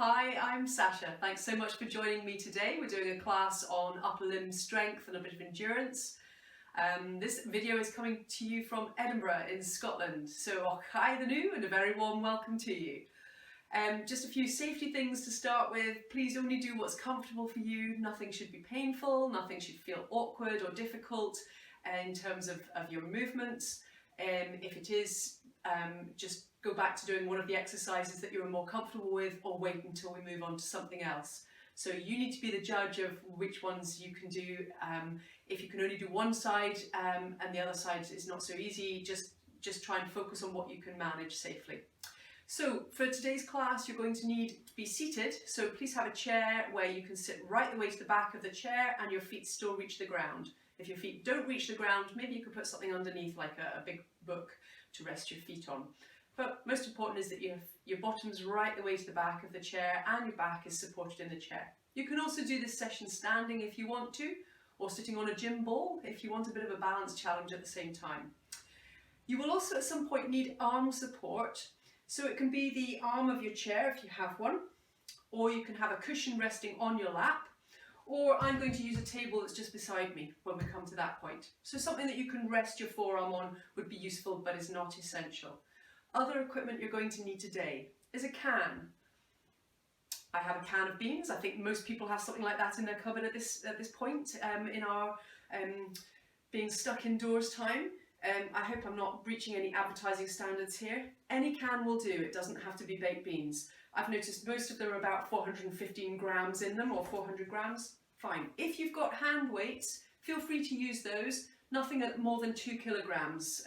Hi, I'm Sasha. Thanks so much for joining me today. We're doing a class on upper limb strength and a bit of endurance. This video is coming to you from Edinburgh in Scotland. So hi the new and a very warm welcome to you. Just a few safety things to start with. Please only do what's comfortable for you. Nothing should be painful, nothing should feel awkward or difficult in terms of your movements. If it is, just go back to doing one of the exercises that you're more comfortable with, or wait until we move on to something else. So you need to be the judge of which ones you can do. If you can only do one side and the other side is not so easy, just try and focus on what you can manage safely. So for today's class, you're going to need to be seated. So please have a chair where you can sit right the way to the back of the chair and your feet still reach the ground. If your feet don't reach the ground, maybe you could put something underneath, like a big book to rest your feet on. But most important is that your bottom's right the way to the back of the chair and your back is supported in the chair. You can also do this session standing if you want to, or sitting on a gym ball if you want a bit of a balance challenge at the same time. You will also at some point need arm support. So it can be the arm of your chair if you have one, or you can have a cushion resting on your lap, or I'm going to use a table that's just beside me when we come to that point. So something that you can rest your forearm on would be useful but is not essential. Other equipment you're going to need today is a can. I have a can of beans. I think most people have something like that in their cupboard at this point in our being stuck indoors time. I hope I'm not breaching any advertising standards here. Any can will do, it doesn't have to be baked beans. I've noticed most of them are about 415 grams in them, or 400 grams. Fine. If you've got hand weights, feel free to use those. Nothing at more than 2 kilograms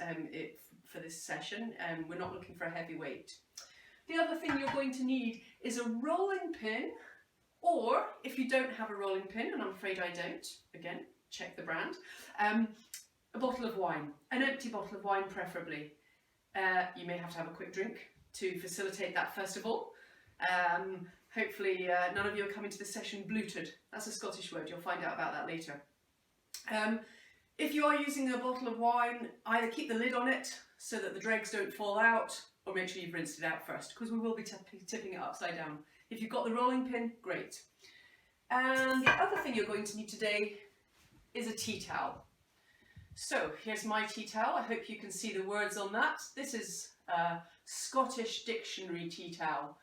for this session. We're not looking for a heavy weight. The other thing you're going to need is a rolling pin, or if you don't have a rolling pin, and I'm afraid I don't, again, check the brand, a bottle of wine, an empty bottle of wine preferably. You may have to have a quick drink to facilitate that first of all. Hopefully none of you are coming to this session bloated. That's a Scottish word, you'll find out about that later. If you are using a bottle of wine, either keep the lid on it so that the dregs don't fall out, or make sure you've rinsed it out first, because we will be tipping it upside down. If you've got the rolling pin, great. And the other thing you're going to need today is a tea towel. So here's my tea towel. I hope you can see the words on that. This is a Scottish dictionary tea towel,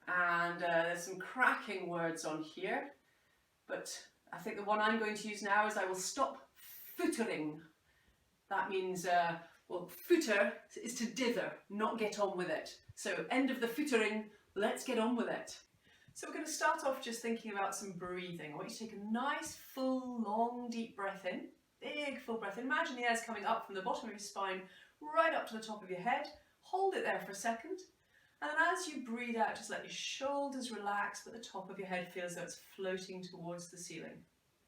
and there's some cracking words on here, but I think the one I'm going to use now is I will stop footering. That means, well, footer is to dither, not get on with it. So end of the footering, let's get on with it. So we're going to start off just thinking about some breathing. I want you to take a nice, full, long, deep breath in. Big, full breath in. Imagine the air's coming up from the bottom of your spine, right up to the top of your head. Hold it there for a second. And then as you breathe out, just let your shoulders relax, but the top of your head feels as though it's floating towards the ceiling.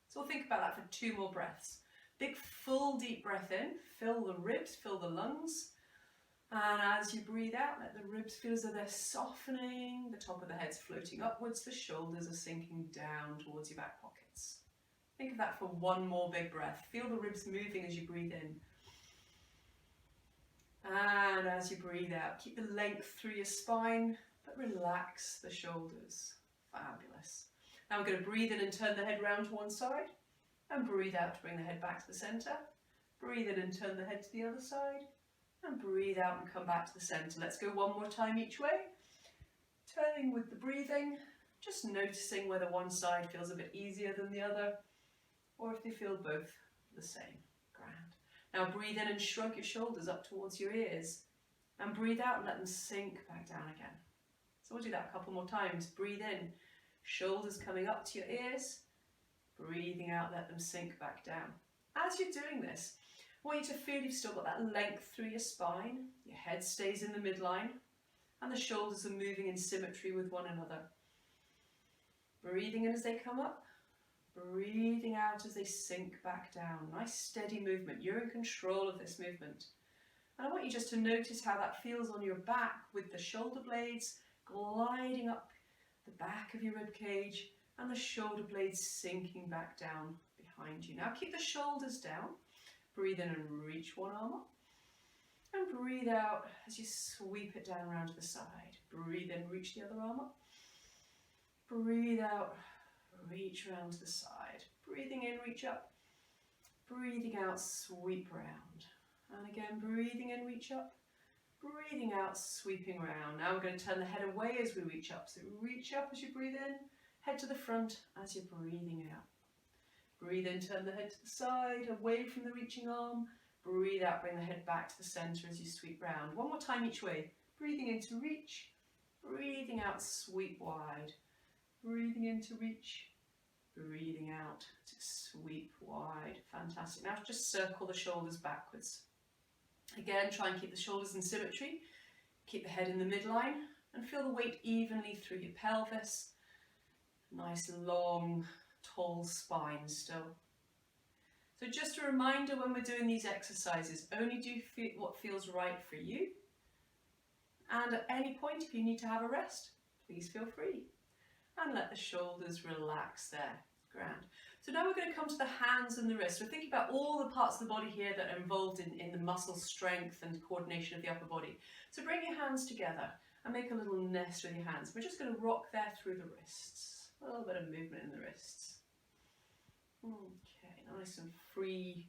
So we'll think about that for 2 more breaths. Big, full, deep breath in. Fill the ribs, fill the lungs. And as you breathe out, let the ribs feel as though they're softening. The top of the head's floating upwards. The shoulders are sinking down towards your back pockets. Think of that for 1 more big breath. Feel the ribs moving as you breathe in. And as you breathe out, keep the length through your spine, but relax the shoulders. Fabulous. Now we're going to breathe in and turn the head round to one side, and breathe out to bring the head back to the centre. Breathe in and turn the head to the other side, and breathe out and come back to the centre. Let's go 1 more time each way. Turning with the breathing, just noticing whether one side feels a bit easier than the other, or if they feel both the same. Grand. Now breathe in and shrug your shoulders up towards your ears, and breathe out and let them sink back down again. So we'll do that a couple more times. Breathe in, shoulders coming up to your ears. Breathing out, let them sink back down. As you're doing this, I want you to feel you've still got that length through your spine, your head stays in the midline, and the shoulders are moving in symmetry with one another. Breathing in as they come up, breathing out as they sink back down. Nice steady movement. You're in control of this movement. And I want you just to notice how that feels on your back, with the shoulder blades gliding up the back of your rib cage and the shoulder blades sinking back down behind you. Now keep the shoulders down. Breathe in and reach one arm up. And breathe out as you sweep it down around to the side. Breathe in, reach the other arm up. Breathe out, reach around to the side. Breathing in, reach up. Breathing out, sweep round. And again, breathing in, reach up. Breathing out, sweeping round. Now we're going to turn the head away as we reach up. So reach up as you breathe in, head to the front as you're breathing out. Breathe in, turn the head to the side, away from the reaching arm. Breathe out, bring the head back to the centre as you sweep round. One more time each way. Breathing in to reach, breathing out, sweep wide. Breathing in to reach, breathing out to sweep wide. Fantastic. Now just circle the shoulders backwards. Again, try and keep the shoulders in symmetry. Keep the head in the midline and feel the weight evenly through your pelvis. Nice long, tall spine still. So just a reminder, when we're doing these exercises, only do what feels right for you. And at any point, if you need to have a rest, please feel free. And let the shoulders relax there. Grand. So now we're going to come to the hands and the wrists. We're thinking about all the parts of the body here that are involved in the muscle strength and coordination of the upper body. So bring your hands together and make a little nest with your hands. We're just going to rock there through the wrists. A little bit of movement in the wrists. Okay, nice and free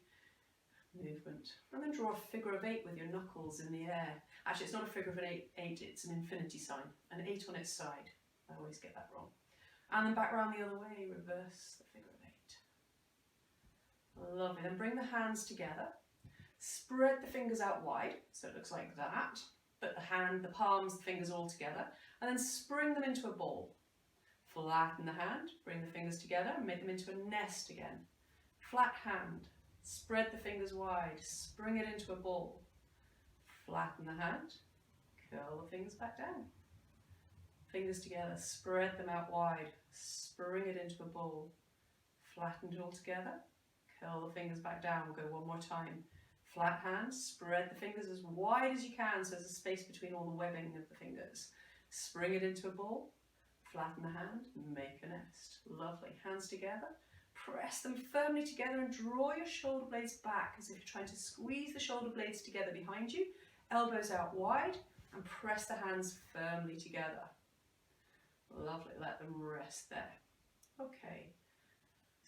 movement. And then draw a figure of 8 with your knuckles in the air. Actually, it's not a figure of an 8, it's an infinity sign. An 8 on its side. I always get that wrong. And then back round the other way, reverse the figure of 8. Lovely. Then bring the hands together. Spread the fingers out wide, so it looks like that. But the palms, the fingers all together. And then spring them into a ball. Flatten the hand, bring the fingers together and make them into a nest again. Flat hand, spread the fingers wide, spring it into a ball. Flatten the hand, curl the fingers back down. Fingers together, spread them out wide, spring it into a ball. Flatten it all together, curl the fingers back down. We'll go one more time. Flat hand, spread the fingers as wide as you can so there's a space between all the webbing of the fingers. Spring it into a ball. Flatten the hand, make a nest. Lovely. Hands together. Press them firmly together and draw your shoulder blades back as if you're trying to squeeze the shoulder blades together behind you. Elbows out wide and press the hands firmly together. Lovely. Let them rest there. Okay.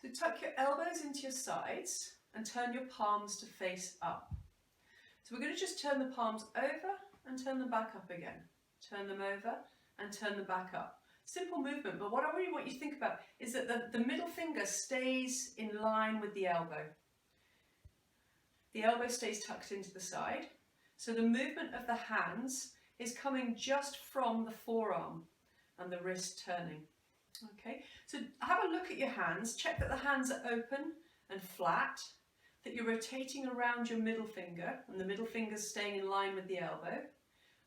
So tuck your elbows into your sides and turn your palms to face up. So we're going to just turn the palms over and turn them back up again. Turn them over and turn them back up. Simple movement, but what I really want you to think about is that the middle finger stays in line with the elbow. The elbow stays tucked into the side, so the movement of the hands is coming just from the forearm and the wrist turning. Okay, so have a look at your hands, check that the hands are open and flat, that you're rotating around your middle finger and the middle finger's staying in line with the elbow,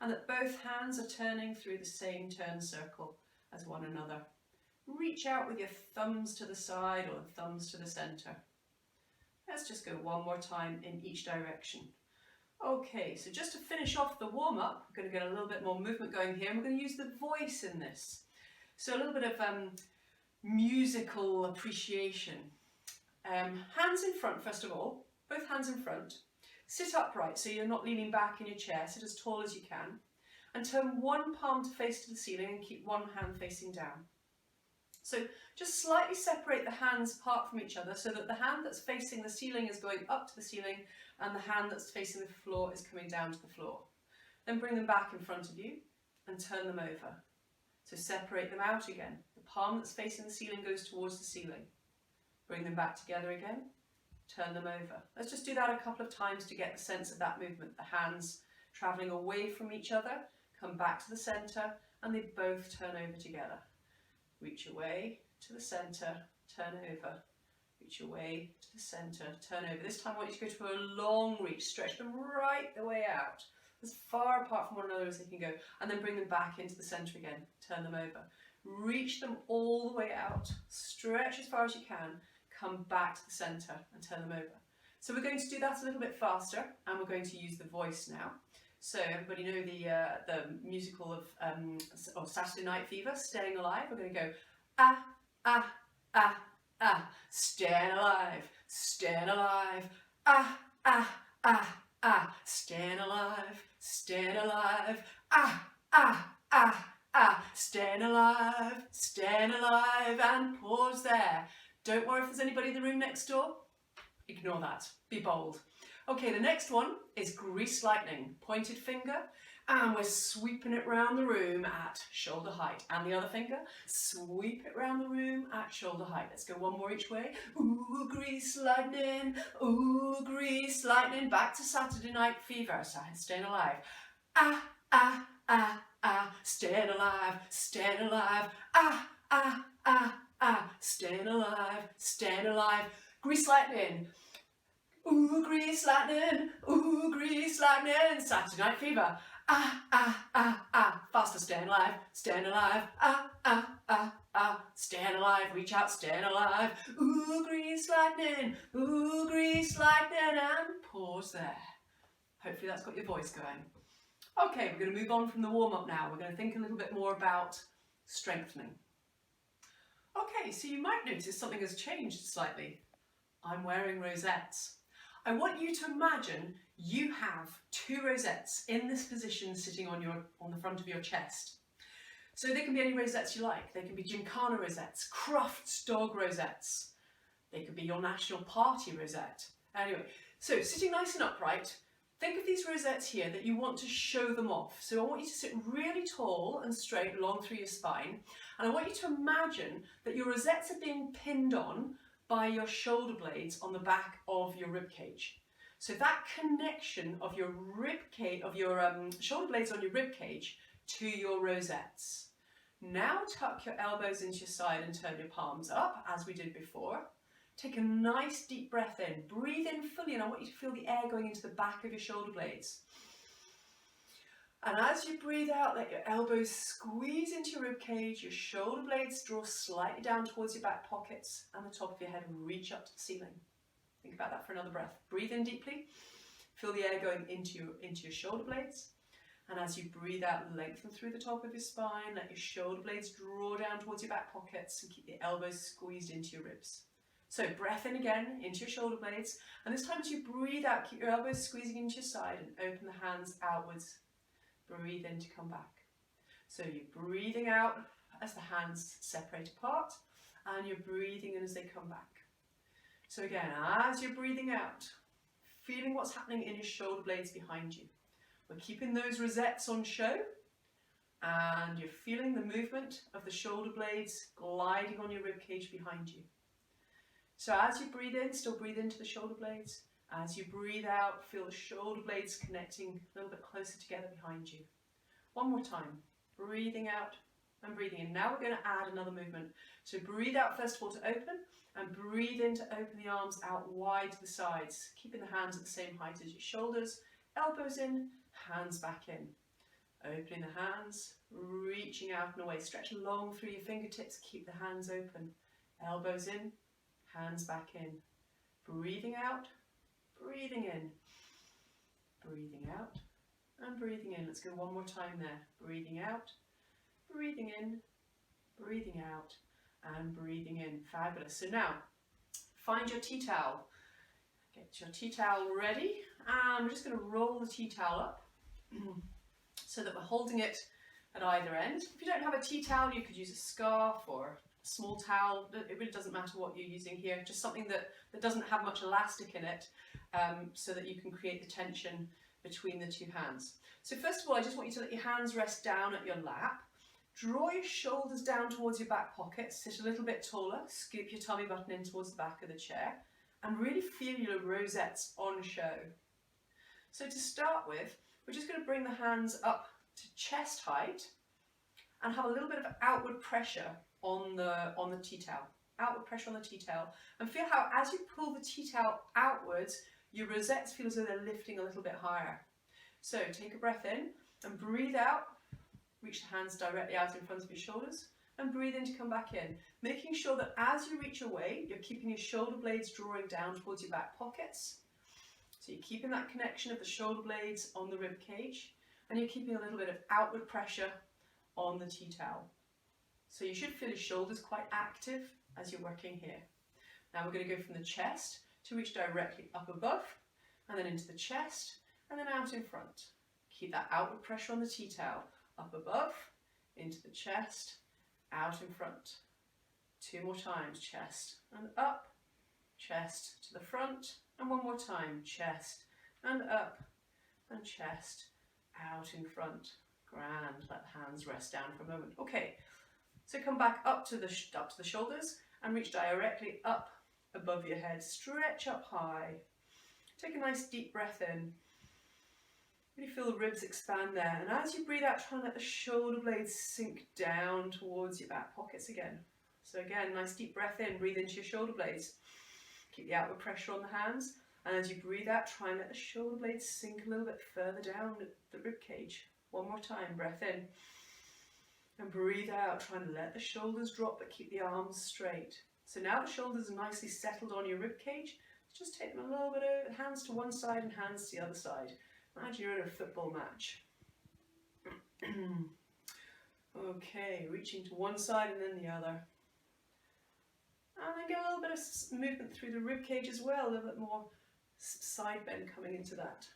and that both hands are turning through the same turn circle as one another. Reach out with your thumbs to the side or the thumbs to the center. Let's just go one more time in each direction. Okay, so just to finish off the warm-up, we're going to get a little bit more movement going here, and we're going to use the voice in this. So a little bit of musical appreciation. Hands in front, first of all, both hands in front. Sit upright so you're not leaning back in your chair, sit as tall as you can. And turn one palm to face to the ceiling and keep one hand facing down. So just slightly separate the hands apart from each other so that the hand that's facing the ceiling is going up to the ceiling and the hand that's facing the floor is coming down to the floor. Then bring them back in front of you and turn them over. So separate them out again. The palm that's facing the ceiling goes towards the ceiling. Bring them back together again, turn them over. Let's just do that a couple of times to get the sense of that movement. The hands travelling away from each other, come back to the centre, and they both turn over together. Reach away to the centre, turn over. Reach away to the centre, turn over. This time I want you to go to a long reach, stretch them right the way out, as far apart from one another as they can go, and then bring them back into the centre again, turn them over. Reach them all the way out, stretch as far as you can, come back to the centre and turn them over. So we're going to do that a little bit faster, and we're going to use the voice now. So everybody know the musical of Saturday Night Fever, Staying Alive. We're going to go ah, ah, ah, ah, staying alive, ah, ah, ah, ah, staying alive, ah, ah, ah, staying alive, and pause there. Don't worry if there's anybody in the room next door. Ignore that. Be bold. Okay, the next one is grease lightning. Pointed finger, and we're sweeping it round the room at shoulder height. And the other finger, sweep it round the room at shoulder height. Let's go one more each way. Ooh, grease lightning. Ooh, grease lightning. Back to Saturday Night Fever. So staying alive. Staying alive, staying alive. Staying alive, staying alive. Grease lightning. Ooh, grease lightning. Ooh, grease lightning. Saturday Night Fever. Faster, staying alive, staying alive. Staying alive, reach out, staying alive. Ooh, grease lightning. Ooh, grease lightning. And pause there. Hopefully that's got your voice going. Okay, we're going to move on from the warm-up now. We're going to think a little bit more about strengthening. Okay, so you might notice something has changed slightly. I'm wearing rosettes. I want you to imagine you have 2 rosettes in this position sitting on the front of your chest. So they can be any rosettes you like. They can be Gymkhana rosettes, Crufts dog rosettes. They could be your national party rosette. Anyway, so sitting nice and upright, think of these rosettes here that you want to show them off. So I want you to sit really tall and straight along through your spine. And I want you to imagine that your rosettes are being pinned on by your shoulder blades on the back of your rib cage. So that connection of your rib cage, of your shoulder blades on your rib cage to your rosettes. Now tuck your elbows into your side and turn your palms up as we did before. Take a nice deep breath in. Breathe in fully, and I want you to feel the air going into the back of your shoulder blades. And as you breathe out, let your elbows squeeze into your rib cage, your shoulder blades draw slightly down towards your back pockets, and the top of your head reach up to the ceiling. Think about that for another breath. Breathe in deeply. Feel the air going into your shoulder blades. And as you breathe out, lengthen through the top of your spine. Let your shoulder blades draw down towards your back pockets and keep the elbows squeezed into your ribs. So breath in again into your shoulder blades. And this time as you breathe out, keep your elbows squeezing into your side and open the hands outwards. Breathe in to come back. So you're breathing out as the hands separate apart, and you're breathing in as they come back. So again, as you're breathing out, feeling what's happening in your shoulder blades behind you. We're keeping those rosettes on show, and you're feeling the movement of the shoulder blades gliding on your rib cage behind you. So as you breathe in, still breathe into the shoulder blades. As you breathe out, feel the shoulder blades connecting a little bit closer together behind you. One more time, breathing out and breathing in. Now we're going to add another movement. So breathe out first of all to open, and breathe in to open the arms out wide to the sides, keeping the hands at the same height as your shoulders. Elbows in, hands back in. Opening the hands, reaching out and away. Stretch long through your fingertips, keep the hands open. Elbows in, hands back in. Breathing out, breathing in, breathing out, and breathing in. Let's go one more time there. Breathing out, breathing in, breathing out, and breathing in. Fabulous. So now, find your tea towel. Get your tea towel ready. And we're just going to roll the tea towel up so that we're holding it at either end. If you don't have a tea towel, you could use a scarf or a small towel. It really doesn't matter what you're using here. Just something that doesn't have much elastic in it, so that you can create the tension between the 2 hands. So first of all, I just want you to let your hands rest down at your lap. Draw your shoulders down towards your back pockets. Sit a little bit taller. Scoop your tummy button in towards the back of the chair. And really feel your rosettes on show. So to start with, we're just going to bring the hands up to chest height and have a little bit of outward pressure on the tea towel. Outward pressure on the tea towel. And feel how as you pull the tea towel outwards, your rosettes feel as though they're lifting a little bit higher. So take a breath in and breathe out. Reach the hands directly out in front of your shoulders and breathe in to come back in. Making sure that as you reach away, you're keeping your shoulder blades drawing down towards your back pockets. So you're keeping that connection of the shoulder blades on the rib cage, and you're keeping a little bit of outward pressure on the tea towel. So you should feel your shoulders quite active as you're working here. Now we're going to go from the chest to reach directly up above, and then into the chest, and then out in front. Keep that outward pressure on the tea towel. Up above, into the chest, out in front. 2 more times, chest and up, chest to the front, and 1 more time, chest and up, and chest out in front. Grand. Let the hands rest down for a moment. Okay, so come back up to the shoulders and reach directly up above your head. Stretch up high. Take a nice deep breath in. Really feel the ribs expand there. And as you breathe out, try and let the shoulder blades sink down towards your back pockets again. So again, nice deep breath in, breathe into your shoulder blades. Keep the outward pressure on the hands. And as you breathe out, try and let the shoulder blades sink a little bit further down the rib cage. 1 more time, breath in. And breathe out, try and let the shoulders drop, but keep the arms straight. So now the shoulders are nicely settled on your rib cage. Just take them a little bit over, hands to one side and hands to the other side. Imagine you're in a football match. Okay, reaching to one side and then the other. And then get a little bit of movement through the rib cage as well, a little bit more side bend coming into that.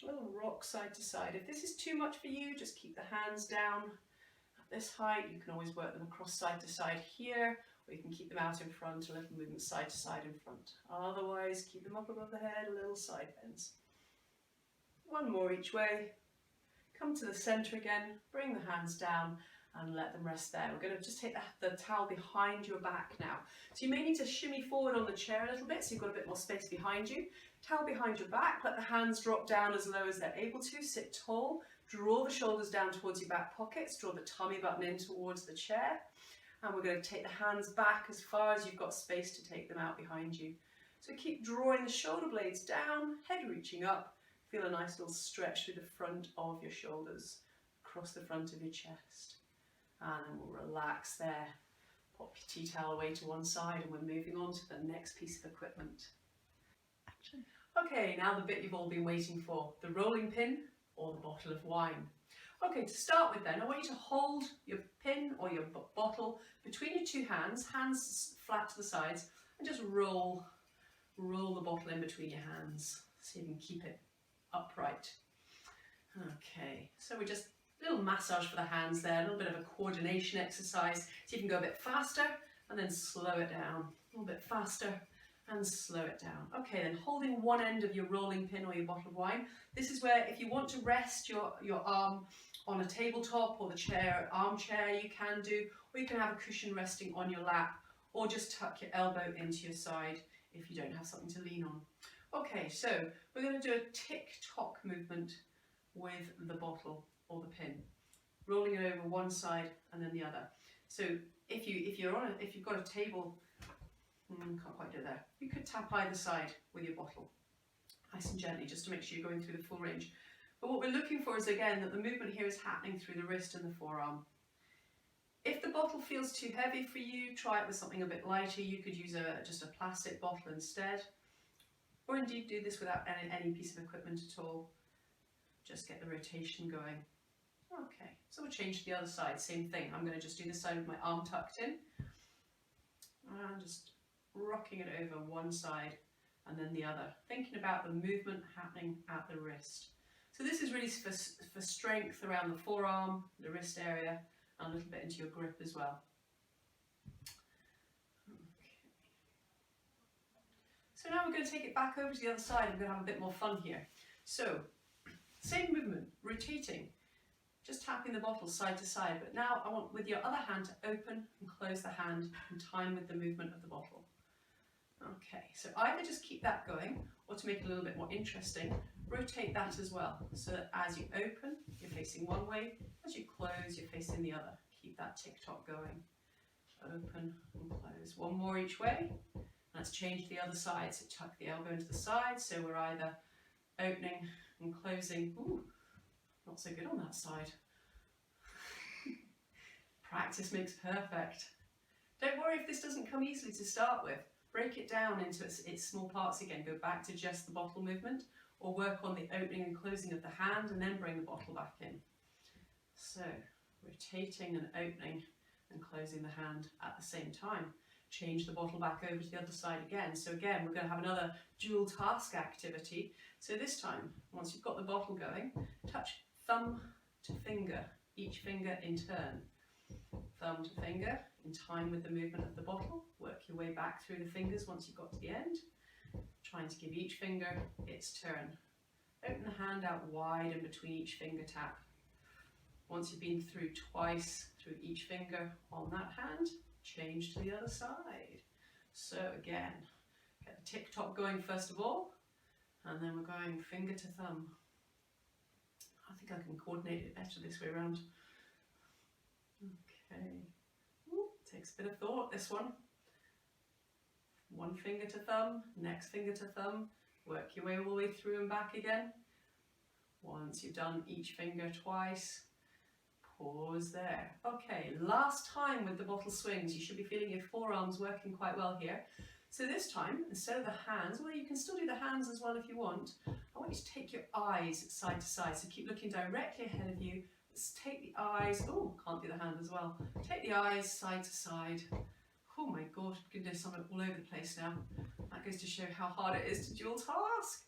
A little rock side to side. If this is too much for you, just keep the hands down at this height. You can always work them across side to side here, or you can keep them out in front, a little movement side to side in front. Otherwise, keep them up above the head, a little side bends. 1 more each way. Come to the center again, bring the hands down and let them rest there. We're going to just take the towel behind your back now. So you may need to shimmy forward on the chair a little bit so you've got a bit more space behind you. Towel behind your back, let the hands drop down as low as they're able to, sit tall, draw the shoulders down towards your back pockets, draw the tummy button in towards the chair, and we're going to take the hands back as far as you've got space to take them out behind you. So keep drawing the shoulder blades down, head reaching up, feel a nice little stretch through the front of your shoulders, across the front of your chest, and then we'll relax there. Pop your tea towel away to one side and we're moving on to the next piece of equipment. Okay, now the bit you've all been waiting for, the rolling pin or the bottle of wine. Okay, to start with then, I want you to hold your pin or your bottle between your 2 hands, hands flat to the sides, and just roll the bottle in between your hands so you can keep it upright. Okay, so we're just a little massage for the hands there, a little bit of a coordination exercise, so you can go a bit faster and then slow it down, a little bit faster and slow it down. Okay, then holding one end of your rolling pin or your bottle of wine. This is where if you want to rest your arm on a tabletop or the chair, armchair, you can do, or you can have a cushion resting on your lap, or just tuck your elbow into your side if you don't have something to lean on. Okay, so we're going to do a tick-tock movement with the bottle or the pin, rolling it over one side and then the other. So if you've got a table, can't quite do it there, you could tap either side with your bottle, nice and gently, just to make sure you're going through the full range. But what we're looking for is, again, that the movement here is happening through the wrist and the forearm. If the bottle feels too heavy for you, try it with something a bit lighter. You could use just a plastic bottle instead, or indeed do this without any piece of equipment at all. Just get the rotation going. Okay, so we'll change to the other side, same thing. I'm going to just do this side with my arm tucked in, and just rocking it over one side and then the other, thinking about the movement happening at the wrist. So this is really for strength around the forearm, the wrist area, and a little bit into your grip as well. Okay. So now we're going to take it back over to the other side. We're going to have a bit more fun here. So, same movement, rotating, just tapping the bottle side to side, but now I want with your other hand to open and close the hand in time with the movement of the bottle. Okay, so either just keep that going, or to make it a little bit more interesting, rotate that as well, so that as you open, you're facing one way, as you close, you're facing the other. Keep that tick-tock going. Open and close. One more each way. Let's change the other side, so tuck the elbow into the side, so we're either opening and closing. Ooh, not so good on that side. Practice makes perfect. Don't worry if this doesn't come easily to start with. Break it down into its small parts again. Go back to just the bottle movement, or work on the opening and closing of the hand and then bring the bottle back in. So, rotating and opening and closing the hand at the same time. Change the bottle back over to the other side again. So again, we're going to have another dual task activity. So this time, once you've got the bottle going, touch thumb to finger, each finger in turn. Thumb to finger, in time with the movement of the bottle. Work your way back through the fingers once you've got to the end. Trying to give each finger its turn. Open the hand out wide in between each finger tap. Once you've been through twice through each finger on that hand, change to the other side. So again, get the tick tock going first of all, and then we're going finger to thumb. I think I can coordinate it better this way around. Okay, ooh, takes a bit of thought, this one. One finger to thumb, next finger to thumb, work your way all the way through and back again. Once you've done each finger twice, pause there. Okay, last time with the bottle swings, you should be feeling your forearms working quite well here. So this time, instead of the hands, well, you can still do the hands as well if you want. I want you to take your eyes side to side, so keep looking directly ahead of you. Let's take the eyes, oh, can't do the hand as well. Take the eyes side to side. Oh my God, we can do something all over the place now. That goes to show how hard it is to dual task.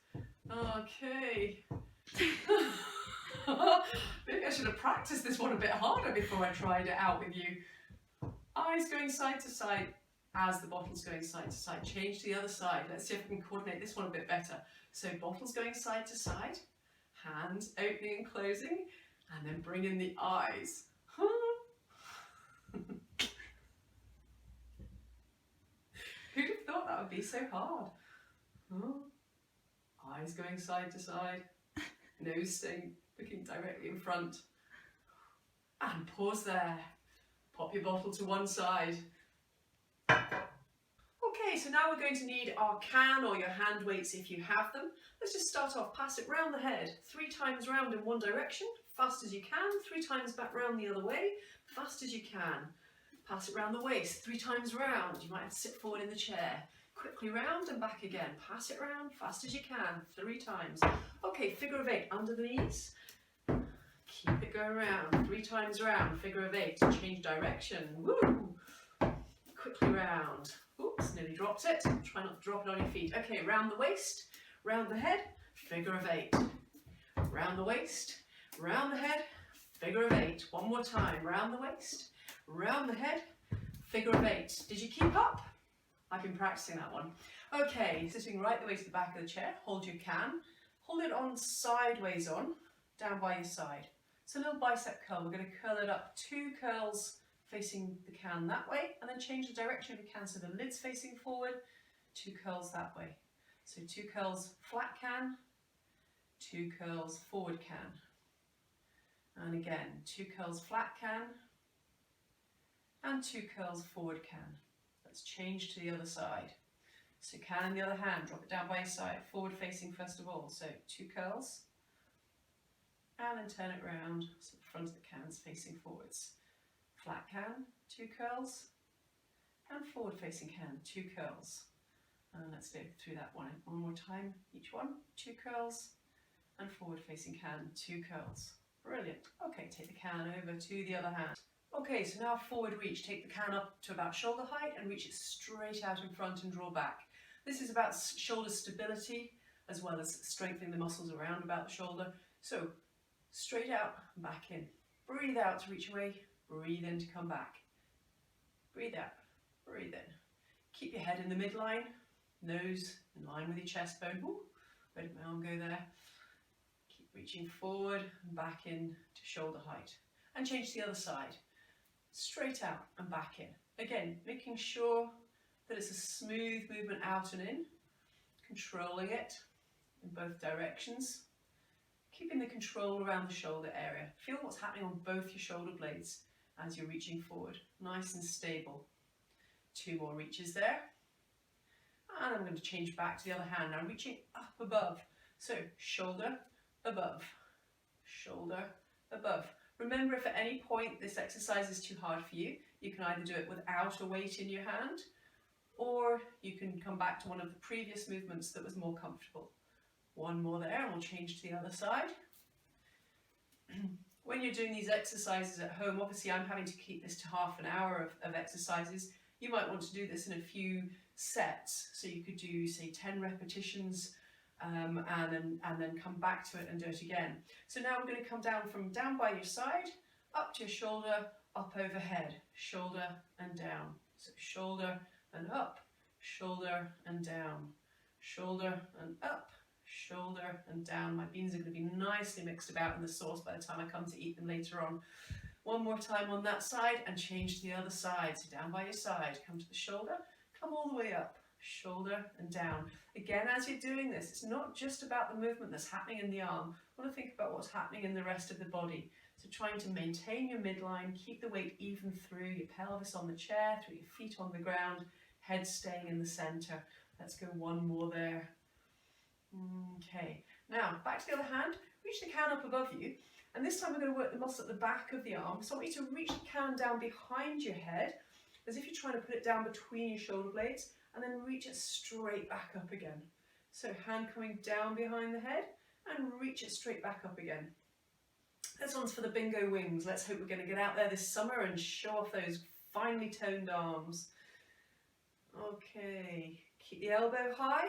Okay. Maybe I should have practiced this one a bit harder before I tried it out with you. Eyes going side to side as the bottle's going side to side. Change to the other side. Let's see if we can coordinate this one a bit better. So bottle's going side to side, hands opening and closing, and then bring in the eyes. Who'd have thought that would be so hard? Eyes going side to side, nose staying looking directly in front. And pause there. Pop your bottle to one side. Okay, so now we're going to need our can or your hand weights if you have them. Let's just start off, pass it round the head, 3 times round in one direction, fast as you can, 3 times back round the other way, fast as you can. Pass it round the waist, 3 times round. You might have to sit forward in the chair. Quickly round and back again. Pass it round, fast as you can, 3 times. Okay, figure of 8, under the knees. Keep it going round, 3 times round, figure of 8. Change direction, woo! Quickly round. Oops, nearly dropped it. Try not to drop it on your feet. Okay, round the waist, round the head, figure of 8. Round the waist, round the head, figure of 8. One more time, round the waist, round the head, figure of 8. Did you keep up? I've been practicing that one. Okay, sitting right the way to the back of the chair, hold your can. Hold it on sideways on, down by your side. It's a little bicep curl. We're going to curl it up, 2 curls facing the can that way, and then change the direction of the can so the lid's facing forward, 2 curls that way. So 2 curls flat can, 2 curls forward can. And again, 2 curls flat can, and 2 curls forward can. Let's change to the other side. So can in the other hand, drop it down by your side, forward facing first of all. So 2 curls, and then turn it round so the front of the can's facing forwards. Flat can, 2 curls, and forward facing can, 2 curls. And let's go through that one more time, each one, 2 curls, and forward facing can, 2 curls. Brilliant. Okay, take the can over to the other hand. Okay, so now forward reach, take the can up to about shoulder height and reach it straight out in front and draw back. This is about shoulder stability as well as strengthening the muscles around about the shoulder. So straight out and back in. Breathe out to reach away, breathe in to come back. Breathe out, breathe in. Keep your head in the midline, nose in line with your chest bone. Ooh, where did my arm go there? Keep reaching forward and back in to shoulder height. And change to the other side. Straight out and back in. Again, making sure that it's a smooth movement out and in, controlling it in both directions, keeping the control around the shoulder area. Feel what's happening on both your shoulder blades as you're reaching forward. Nice and stable. 2 more reaches there. And I'm going to change back to the other hand. Now reaching up above. So shoulder above, shoulder above. Remember, if at any point this exercise is too hard for you, you can either do it without a weight in your hand, or you can come back to one of the previous movements that was more comfortable. 1 more there, and we'll change to the other side. When you're doing these exercises at home, obviously I'm having to keep this to half an hour of exercises. You might want to do this in a few sets. So you could do, say, 10 repetitions and then come back to it and do it again. So now we're going to come down by your side, up to your shoulder, up overhead, shoulder and down. So shoulder and up, shoulder and down, shoulder and up, shoulder and down. My beans are going to be nicely mixed about in the sauce by the time I come to eat them later on. One more time on that side and change to the other side. So down by your side, come to the shoulder, come all the way up, shoulder and down. Again, as you're doing this, it's not just about the movement that's happening in the arm. I want to think about what's happening in the rest of the body. So trying to maintain your midline, keep the weight even through your pelvis on the chair, through your feet on the ground, head staying in the center. Let's go one more there. Okay, now back to the other hand, reach the can up above you, and this time we're going to work the muscle at the back of the arm. So I want you to reach the can down behind your head, as if you're trying to put it down between your shoulder blades, and then reach it straight back up again. So hand coming down behind the head, and reach it straight back up again. This one's for the bingo wings. Let's hope we're going to get out there this summer and show off those finely toned arms. Okay, keep the elbow high.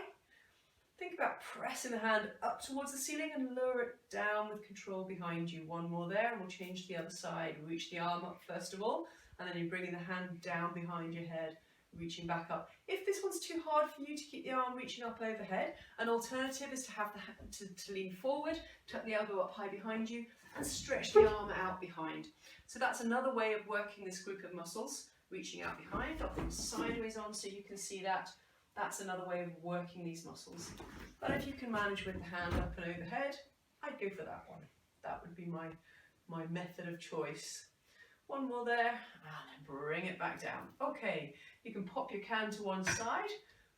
Think about pressing the hand up towards the ceiling and lower it down with control behind you. One more there, and we'll change to the other side. Reach the arm up first of all, and then you're bringing the hand down behind your head, reaching back up. If this one's too hard for you to keep the arm reaching up overhead, an alternative is to have the hand to lean forward, tuck the elbow up high behind you, and stretch the arm out behind. So that's another way of working this group of muscles, reaching out behind, I'll bring sideways on so you can see that. That's another way of working these muscles. But if you can manage with the hand up and overhead, I'd go for that one. That would be my method of choice. One more there, and bring it back down. Okay, you can pop your can to one side.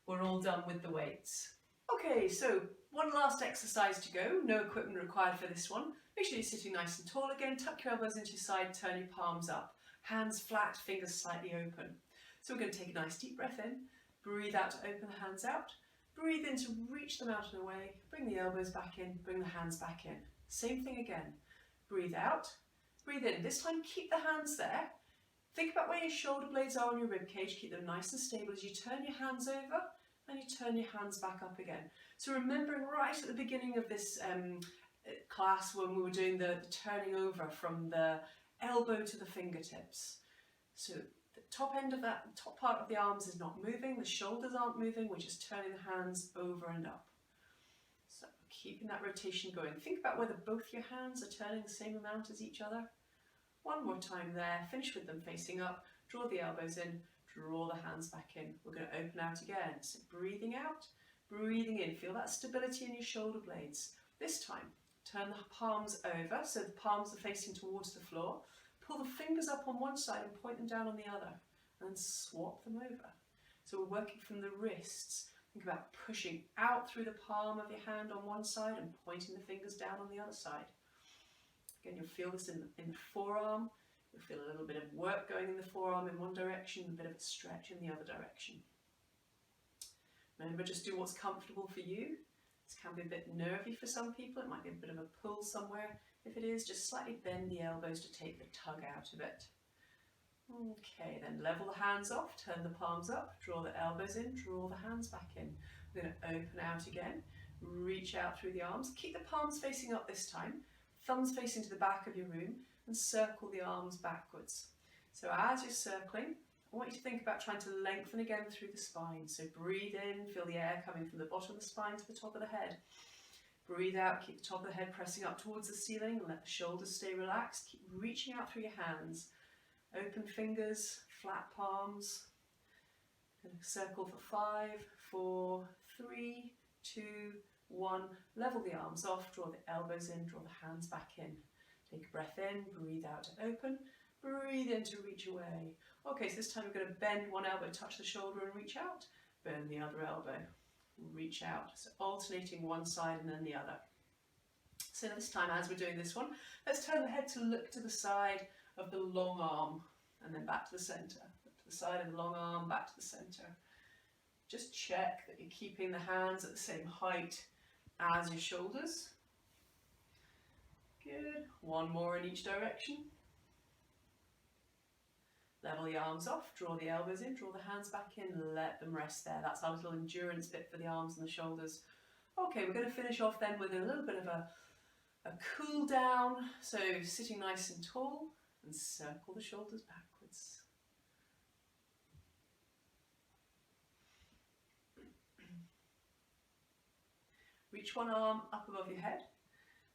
We're all done with the weights. Okay, so one last exercise to go. No equipment required for this one. Make sure you're sitting nice and tall again. Tuck your elbows into your side, turn your palms up. Hands flat, fingers slightly open. So we're going to take a nice deep breath in. Breathe out to open the hands out. Breathe in to reach them out and away. Bring the elbows back in, bring the hands back in. Same thing again. Breathe out, breathe in. This time keep the hands there. Think about where your shoulder blades are on your rib cage. Keep them nice and stable as you turn your hands over and you turn your hands back up again. So remembering right at the beginning of this class when we were doing the turning over from the elbow to the fingertips. So the top end of that, top part of the arms is not moving, the shoulders aren't moving, we're just turning the hands over and up. So keeping that rotation going. Think about whether both your hands are turning the same amount as each other. One more time there, finish with them facing up, draw the elbows in, draw the hands back in. We're going to open out again. So breathing out, breathing in. Feel that stability in your shoulder blades. This time, turn the palms over so the palms are facing towards the floor. Pull the fingers up on one side and point them down on the other, and swap them over. So we're working from the wrists. Think about pushing out through the palm of your hand on one side and pointing the fingers down on the other side. Again, you'll feel this in the forearm. You'll feel a little bit of work going in the forearm in one direction, a bit of a stretch in the other direction. Remember, just do what's comfortable for you. This can be a bit nervy for some people. It might be a bit of a pull somewhere. If it is, just slightly bend the elbows to take the tug out of it. Okay, then level the hands off, turn the palms up, draw the elbows in, draw the hands back in. We're going to open out again, reach out through the arms, keep the palms facing up this time, thumbs facing to the back of your room, and circle the arms backwards. So as you're circling, I want you to think about trying to lengthen again through the spine. So breathe in, feel the air coming from the bottom of the spine to the top of the head. Breathe out, keep the top of the head pressing up towards the ceiling and let the shoulders stay relaxed. Keep reaching out through your hands. Open fingers, flat palms. Going to circle for 5, 4, 3, 2, 1. Level the arms off, draw the elbows in, draw the hands back in. Take a breath in, breathe out to open. Breathe in to reach away. Okay, so this time we're going to bend one elbow, touch the shoulder and reach out. Bend the other elbow. Reach out, so alternating one side and then the other. So this time, as we're doing this one, let's turn the head to look to the side of the long arm and then back to the center. Look to the side of the long arm, back to the center. Just check that you're keeping the hands at the same height as your shoulders. Good. One more in each direction. Level the arms off, draw the elbows in, draw the hands back in, let them rest there. That's our little endurance bit for the arms and the shoulders. Okay, we're going to finish off then with a little bit of a cool down. So sitting nice and tall and circle the shoulders backwards. Reach one arm up above your head.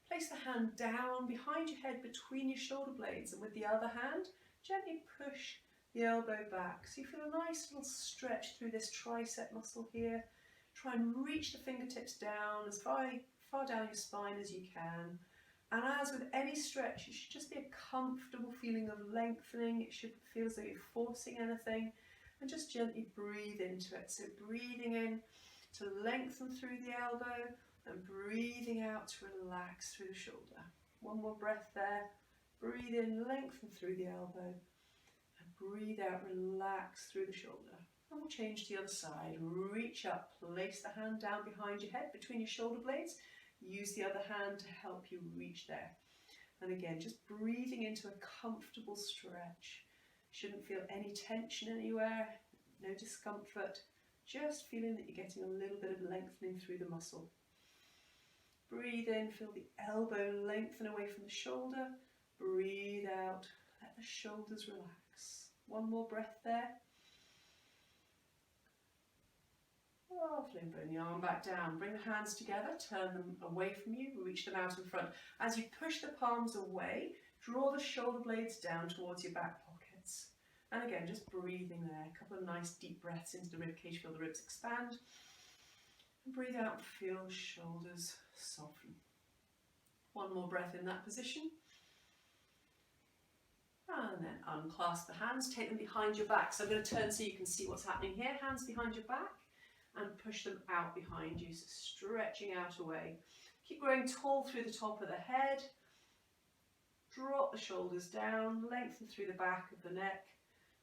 Place the hand down behind your head between your shoulder blades, and with the other hand, gently push the elbow back. So you feel a nice little stretch through this tricep muscle here. Try and reach the fingertips down as far down your spine as you can. And as with any stretch, it should just be a comfortable feeling of lengthening. It should feel as though you're forcing anything. And just gently breathe into it. So breathing in to lengthen through the elbow, and breathing out to relax through the shoulder. One more breath there. Breathe in, lengthen through the elbow, and breathe out, relax through the shoulder. And we'll change to the other side. Reach up, place the hand down behind your head between your shoulder blades. Use the other hand to help you reach there. And again, just breathing into a comfortable stretch. Shouldn't feel any tension anywhere, no discomfort. Just feeling that you're getting a little bit of lengthening through the muscle. Breathe in, feel the elbow lengthen away from the shoulder. Breathe out, let the shoulders relax. One more breath there. Lovely, and bring the arm back down. Bring the hands together, turn them away from you, reach them out in front. As you push the palms away, draw the shoulder blades down towards your back pockets. And again, just breathing there. A couple of nice deep breaths into the ribcage, feel the ribs expand. And breathe out, feel the shoulders soften. One more breath in that position. And then unclasp the hands, take them behind your back. So I'm going to turn so you can see what's happening here. Hands behind your back and push them out behind you, so stretching out away. Keep growing tall through the top of the head. Drop the shoulders down, lengthen through the back of the neck.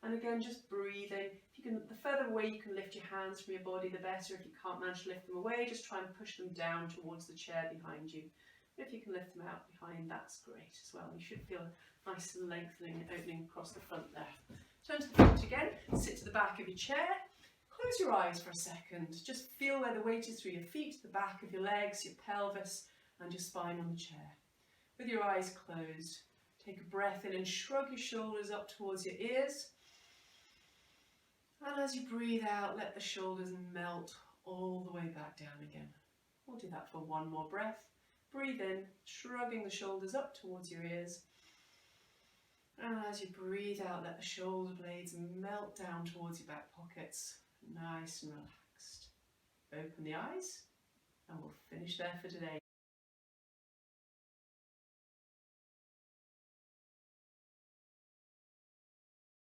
And again, just breathing. If you can, the further away you can lift your hands from your body, the better. If you can't manage to lift them away, just try and push them down towards the chair behind you. But if you can lift them out behind, that's great as well. You should feel a nice lengthening and opening across the front there. Turn to the front again, sit to the back of your chair. Close your eyes for a second. Just feel where the weight is through your feet, the back of your legs, your pelvis, and your spine on the chair. With your eyes closed, take a breath in and shrug your shoulders up towards your ears. And as you breathe out, let the shoulders melt all the way back down again. We'll do that for one more breath. Breathe in, shrugging the shoulders up towards your ears. And as you breathe out, let the shoulder blades melt down towards your back pockets. Nice and relaxed. Open the eyes, and we'll finish there for today.